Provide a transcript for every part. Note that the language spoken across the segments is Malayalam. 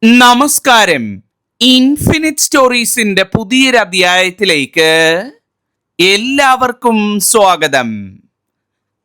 നമസ്കാരം. ഇൻഫിനിറ്റ് സ്റ്റോറീസിന്റെ പുതിയൊരു അധ്യായത്തിലേക്ക് എല്ലാവർക്കും സ്വാഗതം.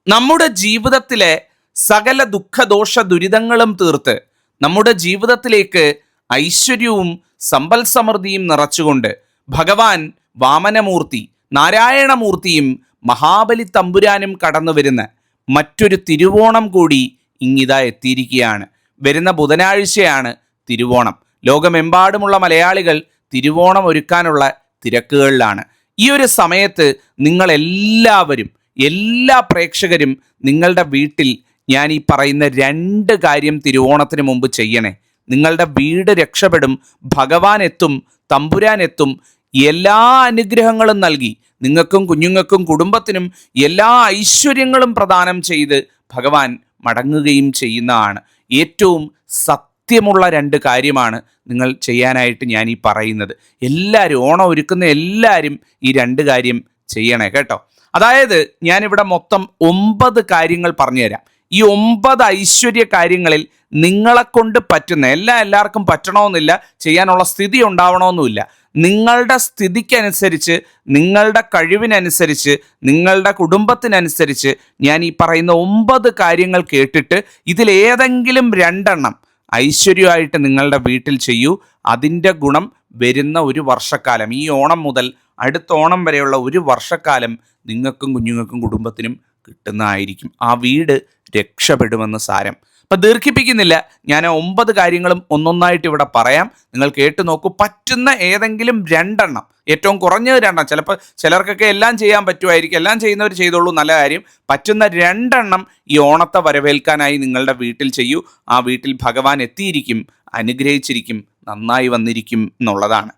നമ്മുടെ ജീവിതത്തിലെ സകല ദുഃഖദോഷ ദുരിതങ്ങളും തീർത്ത് നമ്മുടെ ജീവിതത്തിലേക്ക് ഐശ്വര്യവും സമ്പൽ സമൃദ്ധിയും നിറച്ചുകൊണ്ട് ഭഗവാൻ വാമനമൂർത്തി, നാരായണമൂർത്തിയും മഹാബലി തമ്പുരാനും കടന്നു വരുന്ന മറ്റൊരു തിരുവോണം കൂടി ഇങ്ങിതാ എത്തിയിരിക്കുകയാണ്. വരുന്ന ബുധനാഴ്ചയാണ് തിരുവോണം. ലോകമെമ്പാടുമുള്ള മലയാളികൾ തിരുവോണം ഒരുക്കാനുള്ള തിരക്കുകളിലാണ്. ഈ ഒരു സമയത്ത് നിങ്ങളെല്ലാവരും, എല്ലാ പ്രേക്ഷകരും നിങ്ങളുടെ വീട്ടിൽ ഞാൻ ഈ പറയുന്ന 2 കാര്യം തിരുവോണത്തിന് മുമ്പ് ചെയ്യണേ. നിങ്ങളുടെ വീട് രക്ഷപ്പെടും, ഭഗവാൻ എത്തും, തമ്പുരാൻ എത്തും, എല്ലാ അനുഗ്രഹങ്ങളും നൽകി നിങ്ങൾക്കും കുഞ്ഞുങ്ങൾക്കും കുടുംബത്തിനും എല്ലാ ഐശ്വര്യങ്ങളും പ്രദാനം ചെയ്ത് ഭഗവാൻ മടങ്ങുകയും ചെയ്യുന്നതാണ്. ഏറ്റവും സത്യമുള്ള 2 കാര്യമാണ് നിങ്ങൾ ചെയ്യാനായിട്ട് ഞാൻ ഈ പറയുന്നത്. എല്ലാവരും, ഓണം ഒരുക്കുന്ന എല്ലാവരും ഈ 2 കാര്യം ചെയ്യണേ കേട്ടോ. അതായത് ഞാനിവിടെ മൊത്തം 9 കാര്യങ്ങൾ പറഞ്ഞുതരാം. ഈ 9 ഐശ്വര്യ കാര്യങ്ങളിൽ നിങ്ങളെക്കൊണ്ട് പറ്റുന്ന, എല്ലാവർക്കും പറ്റണമെന്നില്ല, ചെയ്യാനുള്ള സ്ഥിതി ഉണ്ടാവണമെന്നുമില്ല. നിങ്ങളുടെ സ്ഥിതിക്കനുസരിച്ച്, നിങ്ങളുടെ കഴിവിനനുസരിച്ച്, നിങ്ങളുടെ കുടുംബത്തിനനുസരിച്ച് ഞാൻ ഈ പറയുന്ന 9 കാര്യങ്ങൾ കേട്ടിട്ട് ഇതിലേതെങ്കിലും 2 ഐശ്വര്യമായിട്ട് നിങ്ങളുടെ വീട്ടിൽ ചെയ്യൂ. അതിൻ്റെ ഗുണം വരുന്ന ഒരു വർഷക്കാലം, ഈ ഓണം മുതൽ അടുത്ത ഓണം വരെയുള്ള ഒരു വർഷക്കാലം നിങ്ങൾക്കും കുഞ്ഞുങ്ങൾക്കും കുടുംബത്തിനും കിട്ടുന്നതായിരിക്കും. ആ വീട് രക്ഷപ്പെടുമെന്ന് സാരം. അപ്പം ദീർഘിപ്പിക്കുന്നില്ല, ഞാൻ 9 കാര്യങ്ങളും ഒന്നൊന്നായിട്ട് ഇവിടെ പറയാം. നിങ്ങൾ കേട്ടു നോക്കൂ. പറ്റുന്ന ഏതെങ്കിലും 2, ഏറ്റവും കുറഞ്ഞത് 2, ചിലപ്പോൾ ചിലർക്കൊക്കെ എല്ലാം ചെയ്യാൻ പറ്റുമായിരിക്കും, എല്ലാം ചെയ്യുന്നവർ ചെയ്തോളൂ, നല്ല കാര്യം. പറ്റുന്ന 2 ഈ ഓണത്തെ വരവേൽക്കാനായി നിങ്ങളുടെ വീട്ടിൽ ചെയ്യൂ. ആ വീട്ടിൽ ഭഗവാൻ എത്തിയിരിക്കും, അനുഗ്രഹിച്ചിരിക്കും, നന്നായി വന്നിരിക്കും എന്നുള്ളതാണ്.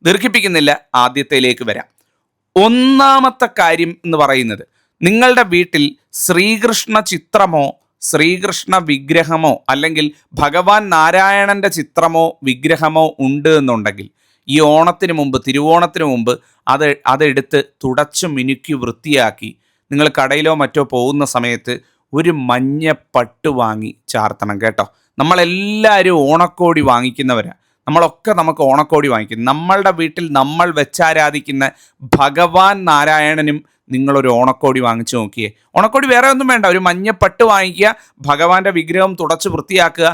ദീർഘിപ്പിക്കുന്നില്ല, ആദ്യത്തേലേക്ക് വരാം. ഒന്നാമത്തെ കാര്യം എന്ന് പറയുന്നത്, നിങ്ങളുടെ വീട്ടിൽ ശ്രീകൃഷ്ണ ചിത്രമോ ശ്രീകൃഷ്ണ വിഗ്രഹമോ അല്ലെങ്കിൽ ഭഗവാൻ നാരായണൻ്റെ ചിത്രമോ വിഗ്രഹമോ ഉണ്ട് എന്നുണ്ടെങ്കിൽ ഈ ഓണത്തിന് മുമ്പ്, തിരുവോണത്തിന് മുമ്പ് അതെടുത്ത് തുടച്ചു മിനുക്കി വൃത്തിയാക്കി നിങ്ങൾ കടയിലോ മറ്റോ പോകുന്ന സമയത്ത് ഒരു മഞ്ഞ പട്ട് വാങ്ങി ചാർത്തണം കേട്ടോ. നമ്മളെല്ലാവരും ഓണക്കോടി വാങ്ങിക്കുന്നവരാണ്. നമുക്ക് ഓണക്കോടി വാങ്ങിക്കും. നമ്മളുടെ വീട്ടിൽ നമ്മൾ വെച്ചാരാധിക്കുന്ന ഭഗവാൻ നാരായണനും നിങ്ങളൊരു ഓണക്കോടി വാങ്ങിച്ചു നോക്കിയേ. ഓണക്കോടി വേറെ ഒന്നും വേണ്ട, ഒരു മഞ്ഞപ്പട്ട് വാങ്ങിക്കുക, ഭഗവാന്റെ വിഗ്രഹം തുടച്ച് വൃത്തിയാക്കുക,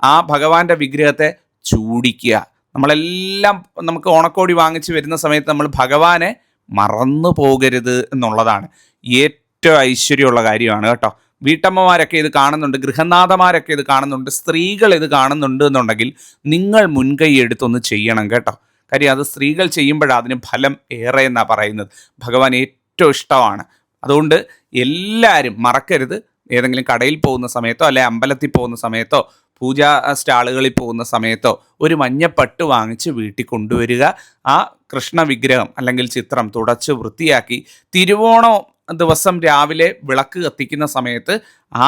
ആ ഭഗവാന്റെ വിഗ്രഹത്തെ ചൂടിക്കുക. നമ്മളെല്ലാം നമുക്ക് ഓണക്കോടി വാങ്ങിച്ച് വരുന്ന സമയത്ത് നമ്മൾ ഭഗവാനെ മറന്നു പോകരുത് എന്നുള്ളതാണ് ഏറ്റവും ഐശ്വര്യമുള്ള കാര്യമാണ് കേട്ടോ. വീട്ടമ്മമാരൊക്കെ ഇത് കാണുന്നുണ്ട്, ഗൃഹനാഥമാരൊക്കെ ഇത് കാണുന്നുണ്ട്, സ്ത്രീകൾ ഇത് കാണുന്നുണ്ട് എന്നുണ്ടെങ്കിൽ നിങ്ങൾ മുൻകൈ എടുത്തൊന്ന് ചെയ്യണം കേട്ടോ. കാര്യം അത് സ്ത്രീകൾ ചെയ്യുമ്പോഴാണ് അതിന് ഫലം ഏറെ എന്നാണ് പറയുന്നത്. ഭഗവാൻ ഏറ്റവും ഇഷ്ടമാണ്. അതുകൊണ്ട് എല്ലാവരും മറക്കരുത്. ഏതെങ്കിലും കടയിൽ പോകുന്ന സമയത്തോ അല്ലെ അമ്പലത്തിൽ പോകുന്ന സമയത്തോ പൂജാ സ്റ്റാളുകളിൽ പോകുന്ന സമയത്തോ ഒരു മഞ്ഞപ്പട്ട് വാങ്ങിച്ച് വീട്ടിൽ കൊണ്ടുവരിക. ആ കൃഷ്ണ വിഗ്രഹം അല്ലെങ്കിൽ ചിത്രം തുടച്ച് വൃത്തിയാക്കി തിരുവോണം ദിവസം രാവിലെ വിളക്ക് കത്തിക്കുന്ന സമയത്ത്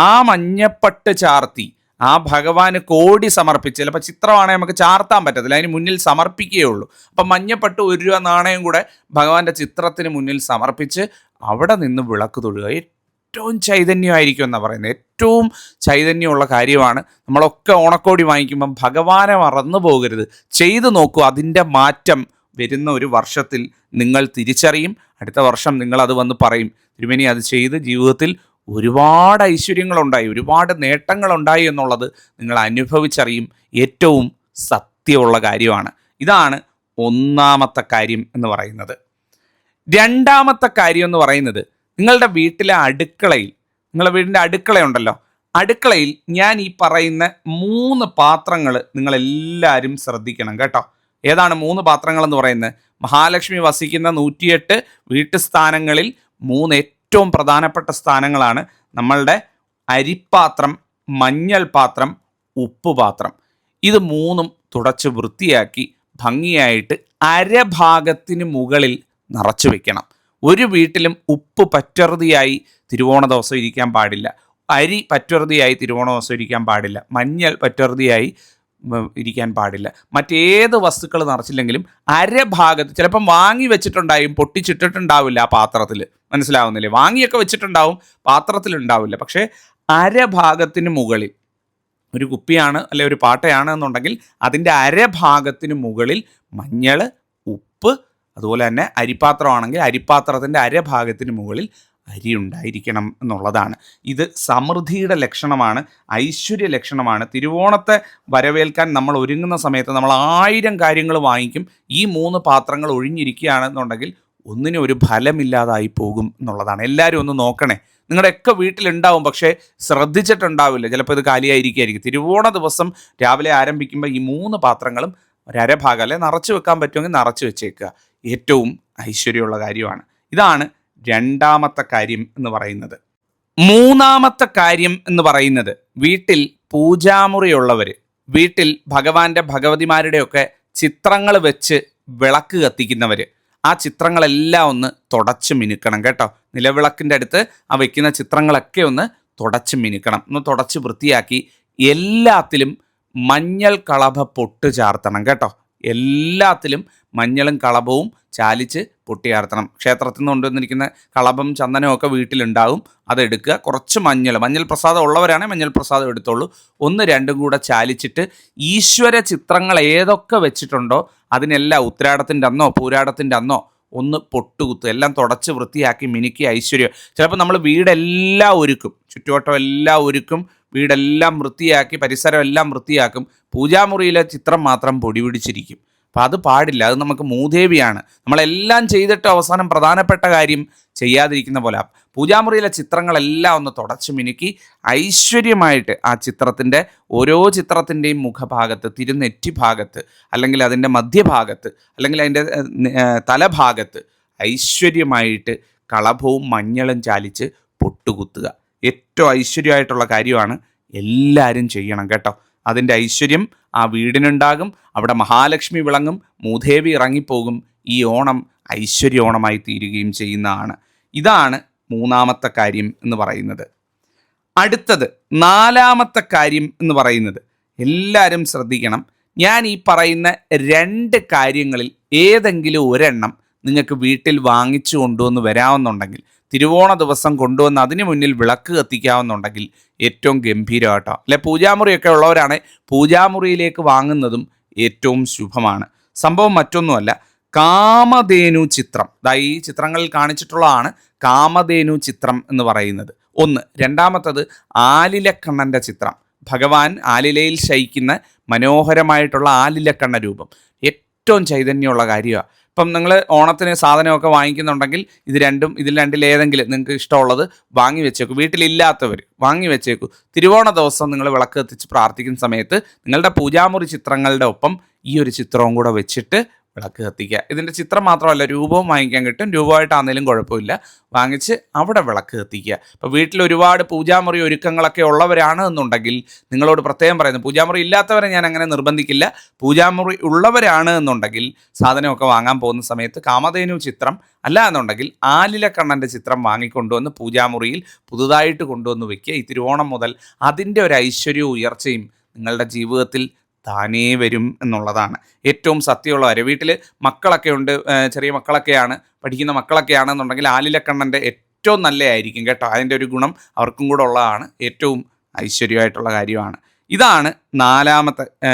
ആ മഞ്ഞപ്പട്ട് ചാർത്തി ആ ഭഗവാന് കോടി സമർപ്പിച്ച്, ചിലപ്പോൾ ചിത്രമാണെങ്കിൽ നമുക്ക് ചാർത്താൻ പറ്റത്തില്ല, അതിന് മുന്നിൽ സമർപ്പിക്കുകയുള്ളൂ. അപ്പം മഞ്ഞപ്പട്ട് 1 രൂപ നാണയം കൂടെ ഭഗവാന്റെ ചിത്രത്തിന് മുന്നിൽ സമർപ്പിച്ച് അവിടെ നിന്ന് വിളക്ക് തൊഴുക. ഏറ്റവും ചൈതന്യമായിരിക്കും എന്നാണ് പറയുന്നത്. ഏറ്റവും ചൈതന്യമുള്ള കാര്യമാണ്. നമ്മളൊക്കെ ഓണക്കോടി വാങ്ങിക്കുമ്പം ഭഗവാനെ മറന്നു പോകരുത്. ചെയ്തു നോക്കൂ. അതിൻ്റെ മാറ്റം വരുന്ന ഒരു വർഷത്തിൽ നിങ്ങൾ തിരിച്ചറിയും. അടുത്ത വർഷം നിങ്ങളത് വന്ന് പറയും, തിരുമേനി അത് ചെയ്ത് ജീവിതത്തിൽ ഒരുപാട് ഐശ്വര്യങ്ങളുണ്ടായി, ഒരുപാട് നേട്ടങ്ങളുണ്ടായി എന്നുള്ളത് നിങ്ങൾ അനുഭവിച്ചറിയും. ഏറ്റവും സത്യമുള്ള കാര്യമാണ്. ഇതാണ് ഒന്നാമത്തെ കാര്യം എന്ന് പറയുന്നത്. 2ാമത്തെ കാര്യം എന്ന് പറയുന്നത്, നിങ്ങളുടെ വീട്ടിലെ അടുക്കളയിൽ, നിങ്ങളുടെ വീടിൻ്റെ അടുക്കളയുണ്ടല്ലോ, അടുക്കളയിൽ ഞാൻ ഈ പറയുന്ന 3 പാത്രങ്ങൾ നിങ്ങളെല്ലാവരും ശ്രദ്ധിക്കണം കേട്ടോ. ഏതാണ് 3 പാത്രങ്ങൾ എന്ന് പറയുന്നത്? മഹാലക്ഷ്മി വസിക്കുന്ന 108 വീട്ടുസ്ഥാനങ്ങളിൽ 3 ഏറ്റവും പ്രധാനപ്പെട്ട സ്ഥാനങ്ങളാണ് നമ്മളുടെ അരിപ്പാത്രം, മഞ്ഞൾ പാത്രം, ഉപ്പുപാത്രം. ഇത് 3ഉം തുടച്ച് വൃത്തിയാക്കി ഭംഗിയായിട്ട് അരഭാഗത്തിന് മുകളിൽ നിറച്ചു വെക്കണം. ഒരു വീട്ടിലും ഉപ്പ് പറ്ററുതിയായി തിരുവോണ ദിവസം ഇരിക്കാൻ പാടില്ല, അരി പറ്ററുതിയായി തിരുവോണ ദിവസം ഇരിക്കാൻ പാടില്ല, മഞ്ഞൾ പറ്ററുതിയായി ഇരിക്കാൻ പാടില്ല. മറ്റേത് വസ്തുക്കൾ നിറച്ചില്ലെങ്കിലും അരഭാഗത്ത്, ചിലപ്പം വാങ്ങി വെച്ചിട്ടുണ്ടായും പൊട്ടിച്ചിട്ടിട്ടുണ്ടാവില്ല ആ പാത്രത്തിൽ, മനസ്സിലാവുന്നില്ലേ? വാങ്ങിയൊക്കെ വെച്ചിട്ടുണ്ടാവും, പാത്രത്തിലുണ്ടാവില്ല. പക്ഷേ അരഭാഗത്തിന് മുകളിൽ ഒരു കുപ്പിയാണ് അല്ലെ ഒരു പാട്ടയാണ് എന്നുണ്ടെങ്കിൽ അതിൻ്റെ അരഭാഗത്തിന് മുകളിൽ മഞ്ഞൾ, ഉപ്പ്, അതുപോലെ തന്നെ അരിപ്പാത്രമാണെങ്കിൽ അരിപ്പാത്രത്തിൻ്റെ അരഭാഗത്തിന് മുകളിൽ അരി ഉണ്ടായിരിക്കണം എന്നുള്ളതാണ്. ഇത് സമൃദ്ധിയുടെ ലക്ഷണമാണ്, ഐശ്വര്യ ലക്ഷണമാണ്. തിരുവോണത്തെ വരവേൽക്കാൻ നമ്മൾ ഒരുങ്ങുന്ന സമയത്ത് നമ്മൾ 1000 കാര്യങ്ങൾ വാങ്ങിക്കും. ഈ 3 പാത്രങ്ങൾ ഒഴിഞ്ഞിരിക്കുകയാണെന്നുണ്ടെങ്കിൽ ഒന്നിനും ഒരു ഫലമില്ലാതായി പോകും എന്നുള്ളതാണ്. എല്ലാവരും ഒന്ന് നോക്കണേ. നിങ്ങളുടെയൊക്കെ വീട്ടിലുണ്ടാവും, പക്ഷേ ശ്രദ്ധിച്ചിട്ടുണ്ടാവില്ല. ചിലപ്പോൾ ഇത് കാലിയായിരിക്കും. തിരുവോണ ദിവസം രാവിലെ ആരംഭിക്കുമ്പോൾ ഈ 3 പാത്രങ്ങളും ഒരഭാഗം അല്ലെ നിറച്ച് വെക്കാൻ പറ്റുമെങ്കിൽ നിറച്ച് വെച്ചേക്കുക. ഏറ്റവും ഐശ്വര്യമുള്ള കാര്യമാണ്. ഇതാണ് രണ്ടാമത്തെ കാര്യം എന്ന് പറയുന്നത്. മൂന്നാമത്തെ കാര്യം എന്ന് പറയുന്നത്, വീട്ടിൽ പൂജാമുറിയുള്ളവർ, വീട്ടിൽ ഭഗവാന്റെ ഭഗവതിമാരുടെയൊക്കെ ചിത്രങ്ങൾ വെച്ച് വിളക്ക് കത്തിക്കുന്നവർ, ആ ചിത്രങ്ങളെല്ലാം ഒന്ന് തുടച്ച് മിനുക്കണം കേട്ടോ. നിലവിളക്കിൻ്റെ അടുത്ത് ആ വയ്ക്കുന്ന ചിത്രങ്ങളൊക്കെ ഒന്ന് തുടച്ച് മിനുക്കണം, ഒന്ന് തുടച്ച് വൃത്തിയാക്കി എല്ലാത്തിലും മഞ്ഞൾ കളഭ പൊട്ട് ചാർത്തണം കേട്ടോ. എല്ലാത്തിലും മഞ്ഞളും കളഭവും ചാലിച്ച് പൊട്ടി ചാർത്തണം. ക്ഷേത്രത്തിൽ നിന്ന് കൊണ്ടുവന്നിരിക്കുന്ന കളഭം ചന്ദനവും ഒക്കെ വീട്ടിലുണ്ടാകും, അതെടുക്കുക. കുറച്ച് മഞ്ഞൾ പ്രസാദം ഉള്ളവരാണെങ്കിൽ മഞ്ഞൾ പ്രസാദം എടുത്തോളൂ. 1-2 കൂടെ ചാലിച്ചിട്ട് ഈശ്വര ചിത്രങ്ങൾ ഏതൊക്കെ വെച്ചിട്ടുണ്ടോ അതിനെല്ലാം ഉത്രാടത്തിൻ്റെ അന്നോ പൂരാടത്തിൻ്റെ അന്നോ ഒന്ന് പൊട്ടുകുത്തുക. എല്ലാം തുടച്ച് വൃത്തിയാക്കി മിനുക്കി ഐശ്വര്യം. ചിലപ്പോൾ നമ്മൾ വീടെല്ലാം ഒരുക്കും, ചുറ്റുവട്ടം എല്ലാം ഒരുക്കും, വീടെല്ലാം വൃത്തിയാക്കി പരിസരം എല്ലാം വൃത്തിയാക്കും, പൂജാമുറിയിലെ ചിത്രം മാത്രം പൊടി പിടിച്ചിരിക്കും. അപ്പോൾ അത് പാടില്ല. അത് നമുക്ക് മൂദേവിയാണ്. നമ്മളെല്ലാം ചെയ്തിട്ട് അവസാനം പ്രധാനപ്പെട്ട കാര്യം ചെയ്യാതിരിക്കുന്ന പോലെ. പൂജാമുറിയിലെ ചിത്രങ്ങളെല്ലാം ഒന്ന് തുടച്ച് മിനുക്കി ഐശ്വര്യമായിട്ട് ആ ചിത്രത്തിൻ്റെ ഓരോ ചിത്രത്തിൻ്റെയും മുഖഭാഗത്ത്, തിരുനെറ്റി ഭാഗത്ത്, അല്ലെങ്കിൽ അതിൻ്റെ മധ്യഭാഗത്ത്, അല്ലെങ്കിൽ അതിൻ്റെ തലഭാഗത്ത് ഐശ്വര്യമായിട്ട് കളഭവും മഞ്ഞളും ചാലിച്ച് പൊട്ടുകുത്തുക. ഏറ്റവും ഐശ്വര്യമായിട്ടുള്ള കാര്യമാണ്, എല്ലാവരും ചെയ്യണം കേട്ടോ. അതിൻ്റെ ഐശ്വര്യം ആ വീടിനുണ്ടാകും. അവിടെ മഹാലക്ഷ്മി വിളങ്ങും, മൂദേവി ഇറങ്ങിപ്പോകും. ഈ ഓണം ഐശ്വര്യ ഓണമായി തീരുകയും ചെയ്യുന്നതാണ്. ഇതാണ് മൂന്നാമത്തെ കാര്യം എന്ന് പറയുന്നത്. അടുത്തത് 4-മത്തെ കാര്യം എന്ന് പറയുന്നത്, എല്ലാവരും ശ്രദ്ധിക്കണം. ഞാൻ ഈ പറയുന്ന 2 കാര്യങ്ങളിൽ ഏതെങ്കിലും ഒരെണ്ണം നിങ്ങൾക്ക് വീട്ടിൽ വാങ്ങിച്ചു കൊണ്ടുവന്ന് വരാമെന്നുണ്ടെങ്കിൽ, തിരുവോണ ദിവസം കൊണ്ടുവന്ന് അതിന് മുന്നിൽ വിളക്ക് കത്തിക്കാവുന്നുണ്ടെങ്കിൽ ഏറ്റവും ഗംഭീരമായിട്ടോ. അല്ലെ പൂജാമുറിയൊക്കെ ഉള്ളവരാണ് പൂജാമുറിയിലേക്ക് വാങ്ങുന്നതും ഏറ്റവും ശുഭമാണ്. സംഭവം മറ്റൊന്നുമല്ല, കാമധേനു ചിത്രം. ഈ ചിത്രങ്ങളിൽ കാണിച്ചിട്ടുള്ളതാണ് കാമധേനു ചിത്രം എന്ന് പറയുന്നത്. 1. രണ്ടാമത്തത് ആലിലക്കണ്ണൻ്റെ ചിത്രം. ഭഗവാൻ ആലിലയിൽ ശയിക്കുന്ന മനോഹരമായിട്ടുള്ള ആലിലക്കണ്ണ രൂപം ഏറ്റവും ചൈതന്യമുള്ള കാര്യമാണ്. ഇപ്പം നിങ്ങൾ ഓണത്തിന് സാധനമൊക്കെ വാങ്ങിക്കുന്നുണ്ടെങ്കിൽ ഇതിൽ രണ്ടിലേതെങ്കിലും നിങ്ങൾക്ക് ഇഷ്ടമുള്ളത് വാങ്ങി വെച്ചേക്കൂ. വീട്ടിലില്ലാത്തവർ വാങ്ങി വെച്ചേക്കൂ. തിരുവോണ ദിവസം നിങ്ങൾ വിളക്ക് കത്തിച്ച് പ്രാർത്ഥിക്കുന്ന സമയത്ത് നിങ്ങളുടെ പൂജാമുറി ചിത്രങ്ങളുടെ ഒപ്പം ഈ ഒരു ചിത്രവും കൂടെ വെച്ചിട്ട് വിളക്ക് കത്തിക്കുക. ഇതിൻ്റെ ചിത്രം മാത്രമല്ല, രൂപവും വാങ്ങിക്കാൻ കിട്ടും. രൂപമായിട്ടാണെങ്കിലും കുഴപ്പമില്ല, വാങ്ങിച്ച് അവിടെ വിളക്ക് കത്തിക്കുക. ഇപ്പോൾ വീട്ടിൽ ഒരുപാട് പൂജാമുറി ഒരുക്കങ്ങളൊക്കെ ഉള്ളവരാണ് എന്നുണ്ടെങ്കിൽ നിങ്ങളോട് പ്രത്യേകം പറയുന്നു, പൂജാമുറി ഇല്ലാത്തവരെ ഞാൻ അങ്ങനെ നിർബന്ധിക്കില്ല. പൂജാമുറി ഉള്ളവരാണ് എന്നുണ്ടെങ്കിൽ സാധനമൊക്കെ വാങ്ങാൻ പോകുന്ന സമയത്ത് കാമധേനു ചിത്രം അല്ല എന്നുണ്ടെങ്കിൽ ആലിലക്കണ്ണൻ്റെ ചിത്രം വാങ്ങിക്കൊണ്ടുവന്ന് പൂജാമുറിയിൽ പുതുതായിട്ട് കൊണ്ടുവന്ന് വയ്ക്കുക. ഈ തിരുവോണം മുതൽ അതിൻ്റെ ഒരു ഐശ്വര്യവും ഉയർച്ചയും നിങ്ങളുടെ ജീവിതത്തിൽ താനേ വരും എന്നുള്ളതാണ് ഏറ്റവും സത്യമുള്ള കാര്യം. വീട്ടിൽ മക്കളൊക്കെ ഉണ്ട്, ചെറിയ മക്കളൊക്കെയാണ്, പഠിക്കുന്ന മക്കളൊക്കെയാണെന്നുണ്ടെങ്കിൽ ആലിലക്കണ്ണൻ്റെ ഏറ്റവും നല്ലതായിരിക്കും കേട്ടോ. അതിൻ്റെ ഒരു ഗുണം അവർക്കും കൂടെ ഉള്ളതാണ്. ഏറ്റവും ഐശ്വര്യമായിട്ടുള്ള കാര്യമാണ്. ഇതാണ് 4-മത്തെ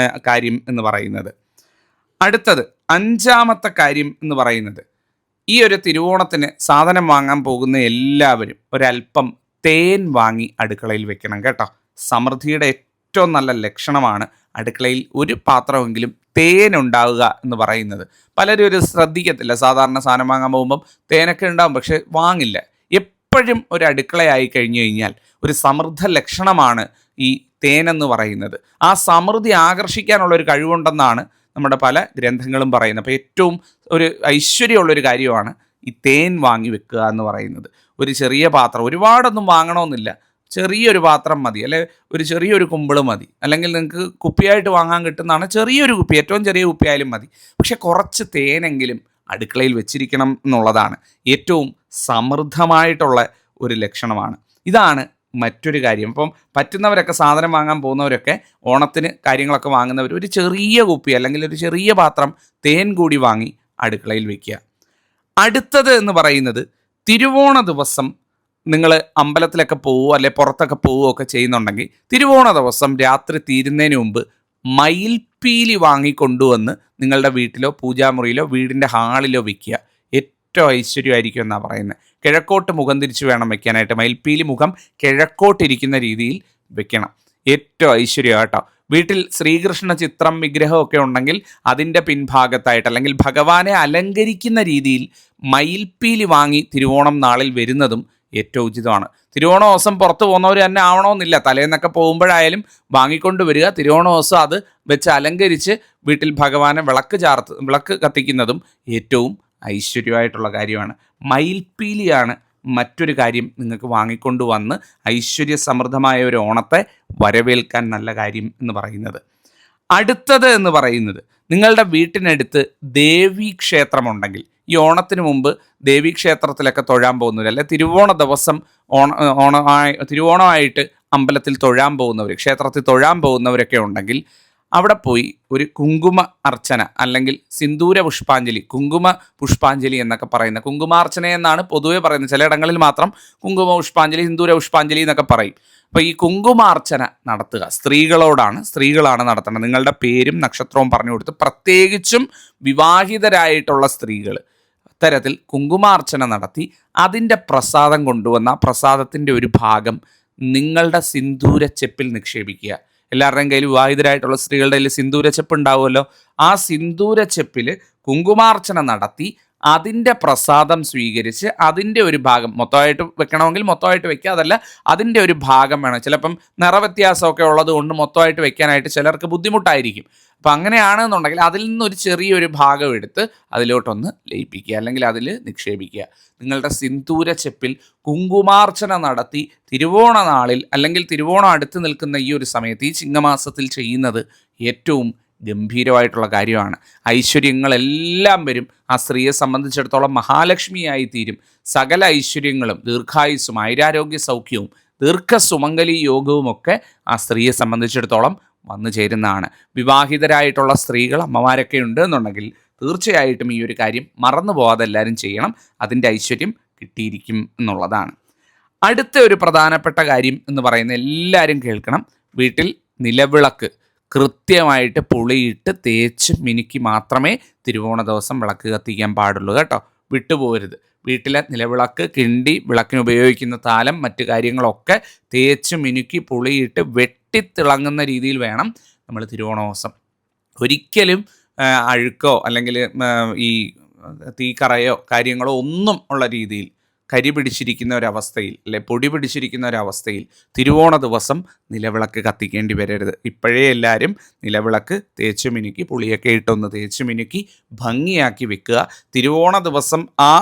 കാര്യം എന്ന് പറയുന്നത്. അടുത്തത് 5-മത്തെ കാര്യം എന്ന് പറയുന്നത്, ഈ ഒരു തിരുവോണത്തിന് സാധനം വാങ്ങാൻ പോകുന്ന എല്ലാവരും ഒരല്പം തേൻ വാങ്ങി അടുക്കളയിൽ വെക്കണം കേട്ടോ. സമൃദ്ധിയുടെ ഏറ്റവും നല്ല ലക്ഷണമാണ് അടുക്കളയിൽ ഒരു പാത്രമെങ്കിലും തേൻ ഉണ്ടാവുക എന്ന് പറയുന്നത്. പലരും ഒരു ശ്രദ്ധിക്കത്തില്ല. സാധാരണ സാധനം വാങ്ങാൻ പോകുമ്പം തേനൊക്കെ ഉണ്ടാകും, പക്ഷെ വാങ്ങില്ല. എപ്പോഴും ഒരു അടുക്കളയായി കഴിഞ്ഞു കഴിഞ്ഞാൽ ഒരു സമൃദ്ധ ലക്ഷണമാണ് ഈ തേനെന്ന് പറയുന്നത്. ആ സമൃദ്ധി ആകർഷിക്കാനുള്ളൊരു കഴിവുണ്ടെന്നാണ് നമ്മുടെ പല ഗ്രന്ഥങ്ങളും പറയുന്നത്. അപ്പോൾ ഏറ്റവും ഒരു ഐശ്വര്യമുള്ളൊരു കാര്യമാണ് ഈ തേൻ വാങ്ങി വെക്കുക എന്ന് പറയുന്നത്. ഒരു ചെറിയ പാത്രം, ഒരുപാടൊന്നും വാങ്ങണമെന്നില്ല, ചെറിയൊരു പാത്രം മതി, അല്ലെ ഒരു ചെറിയൊരു കുമ്പിൾ മതി, അല്ലെങ്കിൽ നിങ്ങൾക്ക് കുപ്പിയായിട്ട് വാങ്ങാൻ കിട്ടുന്നതാണ് ചെറിയൊരു കുപ്പി, ഏറ്റവും ചെറിയ കുപ്പിയായാലും മതി. പക്ഷെ കുറച്ച് തേനെങ്കിലും അടുക്കളയിൽ വെച്ചിരിക്കണം എന്നുള്ളതാണ് ഏറ്റവും സമൃദ്ധമായിട്ടുള്ള ഒരു ലക്ഷണമാണ്. ഇതാണ് മറ്റൊരു കാര്യം. അപ്പം പറ്റുന്നവരൊക്കെ സാധനം വാങ്ങാൻ പോകുന്നവരൊക്കെ ഓണത്തിന് കാര്യങ്ങളൊക്കെ വാങ്ങുന്നവർ ഒരു ചെറിയ കുപ്പി അല്ലെങ്കിൽ ഒരു ചെറിയ പാത്രം തേൻ കൂടി വാങ്ങി അടുക്കളയിൽ വെക്കുക. അടുത്തത് എന്ന് പറയുന്നത്, തിരുവോണ ദിവസം നിങ്ങൾ അമ്പലത്തിലൊക്കെ പോവുകയോ അല്ലെ പുറത്തൊക്കെ പോവുകയോ ഒക്കെ ചെയ്യുന്നുണ്ടെങ്കിൽ തിരുവോണ ദിവസം രാത്രി തീരുന്നതിന് മുമ്പ് മയിൽപ്പീലി വാങ്ങിക്കൊണ്ടുവന്ന് നിങ്ങളുടെ വീട്ടിലോ പൂജാമുറിയിലോ വീടിൻ്റെ ഹാളിലോ വെക്കുക. ഏറ്റവും ഐശ്വര്യമായിരിക്കും എന്നാണ് പറയുന്നത്. കിഴക്കോട്ട് മുഖം തിരിച്ച് വേണം വെക്കാനായിട്ട്. മയിൽപ്പീലി മുഖം കിഴക്കോട്ടിരിക്കുന്ന രീതിയിൽ വെക്കണം. ഏറ്റവും ഐശ്വര്യം കേട്ടോ. വീട്ടിൽ ശ്രീകൃഷ്ണ ചിത്രം വിഗ്രഹമൊക്കെ ഉണ്ടെങ്കിൽ അതിൻ്റെ പിൻഭാഗത്തായിട്ട് അല്ലെങ്കിൽ ഭഗവാനെ അലങ്കരിക്കുന്ന രീതിയിൽ മയിൽപ്പീലി വാങ്ങി തിരുവോണം നാളിൽ വരുന്നതും ഏറ്റവും ഉചിതമാണ്. തിരുവോണ ദിവസം പുറത്ത് പോകുന്നവർ തന്നെ ആവണമെന്നില്ല. തലേന്നൊക്കെ പോകുമ്പോഴായാലും വാങ്ങിക്കൊണ്ട് വരിക. തിരുവോണ ദിവസം അത് വെച്ച് അലങ്കരിച്ച് വീട്ടിൽ ഭഗവാനെ വിളക്ക് കത്തിക്കുന്നതും ഏറ്റവും ഐശ്വര്യമായിട്ടുള്ള കാര്യമാണ്. മയിൽപ്പീലിയാണ് മറ്റൊരു കാര്യം നിങ്ങൾക്ക് വാങ്ങിക്കൊണ്ട് വന്ന് ഐശ്വര്യസമൃദ്ധമായ ഒരു ഓണത്തെ വരവേൽക്കാൻ നല്ല കാര്യം എന്ന് പറയുന്നത്. അടുത്തത് എന്ന് പറയുന്നത്, നിങ്ങളുടെ വീട്ടിനടുത്ത് ദേവീക്ഷേത്രമുണ്ടെങ്കിൽ ഈ ഓണത്തിന് മുമ്പ് ദേവീക്ഷേത്രത്തിലൊക്കെ തൊഴാൻ പോകുന്നവർ, അല്ലെ തിരുവോണ ദിവസം തിരുവോണമായിട്ട് അമ്പലത്തിൽ തൊഴാൻ പോകുന്നവർ, ക്ഷേത്രത്തിൽ തൊഴാൻ പോകുന്നവരൊക്കെ ഉണ്ടെങ്കിൽ അവിടെ പോയി ഒരു കുങ്കുമ അർച്ചന അല്ലെങ്കിൽ സിന്ദൂര പുഷ്പാഞ്ജലി, കുങ്കുമ പുഷ്പാഞ്ജലി എന്നൊക്കെ പറയുന്ന, കുങ്കുമാർച്ചന എന്നാണ് പൊതുവെ പറയുന്നത്. ചിലയിടങ്ങളിൽ മാത്രം കുങ്കുമ പുഷ്പാഞ്ജലി, സിന്ദൂര പുഷ്പാഞ്ജലി എന്നൊക്കെ പറയും. അപ്പോൾ ഈ കുങ്കുമാർച്ചന നടത്തുക സ്ത്രീകളാണ് നടത്തേണ്ടത്. നിങ്ങളുടെ പേരും നക്ഷത്രവും പറഞ്ഞു കൊടുത്ത്, പ്രത്യേകിച്ചും വിവാഹിതരായിട്ടുള്ള സ്ത്രീകൾ അത്തരത്തിൽ കുങ്കുമാർച്ചന നടത്തി അതിൻ്റെ പ്രസാദം കൊണ്ടുവന്ന പ്രസാദത്തിൻ്റെ ഒരു ഭാഗം നിങ്ങളുടെ സിന്ദൂരച്ചെപ്പിൽ നിക്ഷേപിക്കുക. എല്ലാവരുടെയും കയ്യിൽ, വിവാഹിതരായിട്ടുള്ള സ്ത്രീകളുടെ കയ്യിൽ സിന്ദൂരച്ചെപ്പ് ഉണ്ടാവുമല്ലോ. ആ സിന്ദൂരച്ചെപ്പിൽ കുങ്കുമാർച്ചന നടത്തി അതിൻ്റെ പ്രസാദം സ്വീകരിച്ച് അതിൻ്റെ ഒരു ഭാഗം മൊത്തമായിട്ട് വെക്കണമെങ്കിൽ മൊത്തമായിട്ട് വെക്കുക. അതല്ല, അതിൻ്റെ ഒരു ഭാഗം വേണം. ചിലപ്പം നിറവ്യത്യാസമൊക്കെ ഉള്ളത് കൊണ്ട് മൊത്തമായിട്ട് വെക്കാനായിട്ട് ചിലർക്ക് ബുദ്ധിമുട്ടായിരിക്കും. അപ്പം അങ്ങനെയാണെന്നുണ്ടെങ്കിൽ അതിൽ നിന്നൊരു ചെറിയൊരു ഭാഗം എടുത്ത് അതിലോട്ടൊന്ന് ലയിപ്പിക്കുക അല്ലെങ്കിൽ അതിൽ നിക്ഷേപിക്കുക. നിങ്ങളുടെ സിന്ദൂരച്ചെപ്പിൽ കുങ്കുമാർച്ചന നടത്തി തിരുവോണ നാളിൽ അല്ലെങ്കിൽ തിരുവോണം അടുത്ത് നിൽക്കുന്ന ഈ ഒരു സമയത്ത്, ഈ ചിങ്ങമാസത്തിൽ ചെയ്യുന്നത് ഏറ്റവും ഗംഭീരമായിട്ടുള്ള കാര്യമാണ്. ഐശ്വര്യങ്ങളെല്ലാം വരും. ആ സ്ത്രീയെ സംബന്ധിച്ചിടത്തോളം മഹാലക്ഷ്മിയായി തീരും. സകല ഐശ്വര്യങ്ങളും ദീർഘായുസ്സും ആയുരാരോഗ്യ സൗഖ്യവും ദീർഘസുമംഗലി യോഗവുമൊക്കെ ആ സ്ത്രീയെ സംബന്ധിച്ചിടത്തോളം വന്നു ചേരുന്നതാണ്. വിവാഹിതരായിട്ടുള്ള സ്ത്രീകൾ, അമ്മമാരൊക്കെ ഉണ്ട് എന്നുണ്ടെങ്കിൽ തീർച്ചയായിട്ടും ഈ ഒരു കാര്യം മറന്നു പോകാതെ എല്ലാവരും ചെയ്യണം. അതിൻ്റെ ഐശ്വര്യം കിട്ടിയിരിക്കും എന്നുള്ളതാണ്. അടുത്ത ഒരു പ്രധാനപ്പെട്ട കാര്യം എന്ന് പറയുന്നത്, എല്ലാവരും കേൾക്കണം, വീട്ടിൽ നിലവിളക്ക് കൃത്യമായിട്ട് പുളിയിട്ട് തേച്ച് മിനുക്കി മാത്രമേ തിരുവോണ ദിവസം വിളക്ക് കത്തിക്കാൻ പാടുള്ളൂ കേട്ടോ. വിട്ടുപോകരുത്. വീട്ടിലെ നിലവിളക്ക്, കിണ്ടി, വിളക്കിന് ഉപയോഗിക്കുന്ന താലം, മറ്റു കാര്യങ്ങളൊക്കെ തേച്ച് മിനുക്കി പുളിയിട്ട് വെട്ടിത്തിളങ്ങുന്ന രീതിയിൽ വേണം നമ്മൾ തിരുവോണ ദിവസം. ഒരിക്കലും അഴുക്കോ അല്ലെങ്കിൽ ഈ തീക്കറയോ കാര്യങ്ങളോ ഒന്നും ഉള്ള രീതിയിൽ, കരി പിടിച്ചിരിക്കുന്ന ഒരവസ്ഥയിൽ അല്ലെ പൊടി പിടിച്ചിരിക്കുന്ന ഒരവസ്ഥയിൽ തിരുവോണ ദിവസം നിലവിളക്ക് കത്തിക്കേണ്ടി വരരുത്. ഇപ്പോഴേ എല്ലാവരും നിലവിളക്ക് തേച്ച് മിനുക്കി പുളിയൊക്കെ ഇട്ടൊന്ന് തേച്ച് മിനുക്കി ഭംഗിയാക്കി വെക്കുക. തിരുവോണ ദിവസം ആ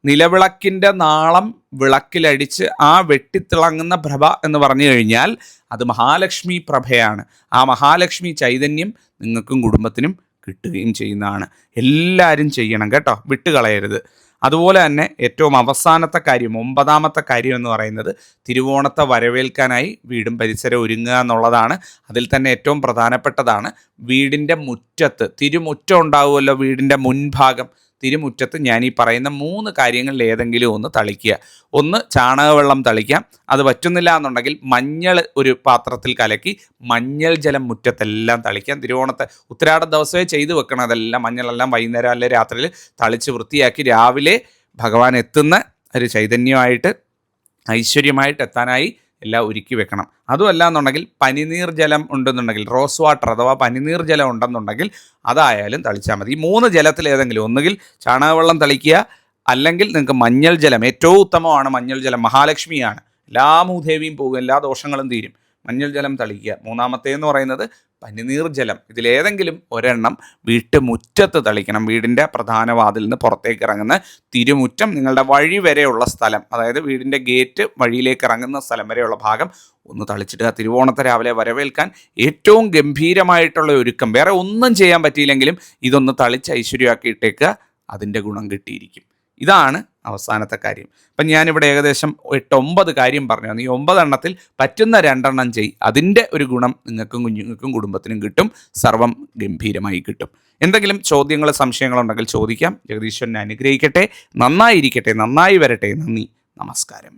നിലവിളക്കിൻ്റെ നാളം വിളക്കിലടിച്ച് ആ വെട്ടിത്തിളങ്ങുന്ന പ്രഭ എന്ന് പറഞ്ഞു കഴിഞ്ഞാൽ അത് മഹാലക്ഷ്മി പ്രഭയാണ്. ആ മഹാലക്ഷ്മി ചൈതന്യം നിങ്ങൾക്കും കുടുംബത്തിനും കിട്ടുകയും ചെയ്യുന്നതാണ്. എല്ലാവരും ചെയ്യണം കേട്ടോ, വിട്ടുകളയരുത്. അതുപോലെ തന്നെ ഏറ്റവും അവസാനത്തെ കാര്യം, 9ാമത്തെ കാര്യം എന്ന് പറയുന്നത്, തിരുവോണത്തെ വരവേൽക്കാനായി വീടും പരിസരവും ഒരുങ്ങുക എന്നുള്ളതാണ്. അതിൽ തന്നെ ഏറ്റവും പ്രധാനപ്പെട്ടതാണ് വീടിൻ്റെ മുറ്റത്ത്, തിരുമുറ്റം ഉണ്ടാവുമല്ലോ, വീടിൻ്റെ മുൻഭാഗം, തിരുമുറ്റത്ത് ഞാൻ ഈ പറയുന്ന 3 കാര്യങ്ങളിൽ ഏതെങ്കിലും ഒന്ന് തളിക്കുക. ഒന്ന്, ചാണകവെള്ളം തളിക്കാം. അത് പറ്റുന്നില്ല എന്നുണ്ടെങ്കിൽ മഞ്ഞൾ ഒരു പാത്രത്തിൽ കലക്കി മഞ്ഞൾ ജലം മുറ്റത്തെല്ലാം തളിക്കാം. തിരുവോണത്തെ ഉത്തരാട ദിവസമേ ചെയ്തു വെക്കണം. അതെല്ലാം മഞ്ഞളെല്ലാം വൈകുന്നേരം അല്ലെ രാത്രിയിൽ തളിച്ച് വൃത്തിയാക്കി രാവിലെ ഭഗവാൻ എത്തുന്ന ഒരു ചൈതന്യമായിട്ട് ഐശ്വര്യമായിട്ട് എത്താനായി എല്ലാം ഒരുക്കി വെക്കണം. അതുമല്ല എന്നുണ്ടെങ്കിൽ പനിനീർ ജലം ഉണ്ടെന്നുണ്ടെങ്കിൽ, റോസ് വാട്ടർ അഥവാ പനിനീർ ജലം ഉണ്ടെന്നുണ്ടെങ്കിൽ അതായാലും തളിച്ചാൽ മതി. ഈ 3 ജലത്തിൽ ഏതെങ്കിലും ഒന്നുകിൽ ചാണകവെള്ളം തളിക്കുക, അല്ലെങ്കിൽ നിങ്ങൾക്ക് മഞ്ഞൾ ജലം, ഏറ്റവും ഉത്തമമാണ് മഞ്ഞൾ ജലം, മഹാലക്ഷ്മിയാണ്, എല്ലാ മൂദേവിയും പോകും, എല്ലാ ദോഷങ്ങളും തീരും. മഞ്ഞൾ ജലം തളിക്കുക. 3ാമത്തേന്ന് പറയുന്നത് പനിനീർ ജലം. ഇതിലേതെങ്കിലും ഒരെണ്ണം വീട്ടുമുറ്റത്ത് തളിക്കണം. വീടിൻ്റെ പ്രധാന വാതിൽ നിന്ന് പുറത്തേക്ക് ഇറങ്ങുന്ന തിരുമുറ്റം, നിങ്ങളുടെ വഴി വരെയുള്ള സ്ഥലം, അതായത് വീടിൻ്റെ ഗേറ്റ് വഴിയിലേക്ക് ഇറങ്ങുന്ന സ്ഥലം വരെയുള്ള ഭാഗം ഒന്ന് തളിച്ചിടുക. തിരുവോണത്തെ രാവിലെ വരവേൽക്കാൻ ഏറ്റവും ഗംഭീരമായിട്ടുള്ള ഒരുക്കം. വേറെ ഒന്നും ചെയ്യാൻ പറ്റിയില്ലെങ്കിലും ഇതൊന്ന് തളിച്ച് ഐശ്വര്യമാക്കി ഇട്ടേക്കുക. അതിൻ്റെ ഗുണം കിട്ടിയിരിക്കും. ഇതാണ് അവസാനത്തെ കാര്യം. അപ്പം ഞാനിവിടെ ഏകദേശം 8-9 കാര്യം പറഞ്ഞു. ഈ 9 എണ്ണത്തിൽ പറ്റുന്ന 2 എണ്ണം ചെയ്. അതിൻ്റെ ഒരു ഗുണം നിങ്ങൾക്കും കുഞ്ഞുങ്ങൾക്കും കുടുംബത്തിനും കിട്ടും. സർവം ഗംഭീരമായി കിട്ടും. എന്തെങ്കിലും ചോദ്യങ്ങൾ, സംശയങ്ങളുണ്ടെങ്കിൽ ചോദിക്കാം. ജഗദീശ്വരനെ അനുഗ്രഹിക്കട്ടെ. നന്നായിരിക്കട്ടെ, നന്നായി വരട്ടെ. നന്ദി, നമസ്കാരം.